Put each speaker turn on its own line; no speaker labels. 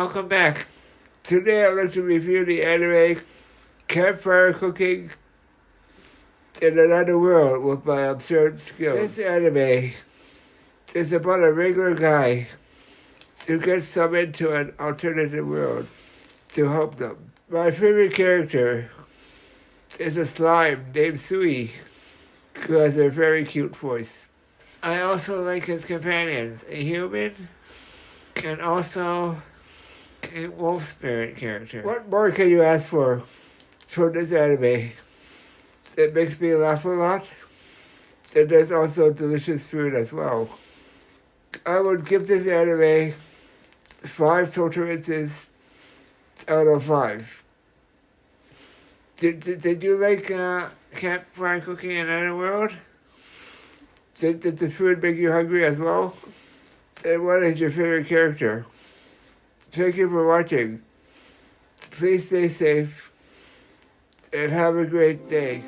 welcome back. Today I'd like to review the anime Campfire Cooking in Another World with my absurd skills. This anime is about a regular guy who gets summoned to an alternative world to help them. My favorite character is a slime named Sui, who has a very cute voice. I also like his companions, a human and also a wolf spirit character. What more can you ask for from this anime? It makes me laugh a lot, and there's also delicious food as well. I would give this anime 5 total inches out of 5. Did you like Campfire Cooking in Another World? Did the food make you hungry as well? And what is your favorite character? Thank you for watching. Please stay safe and have a great day.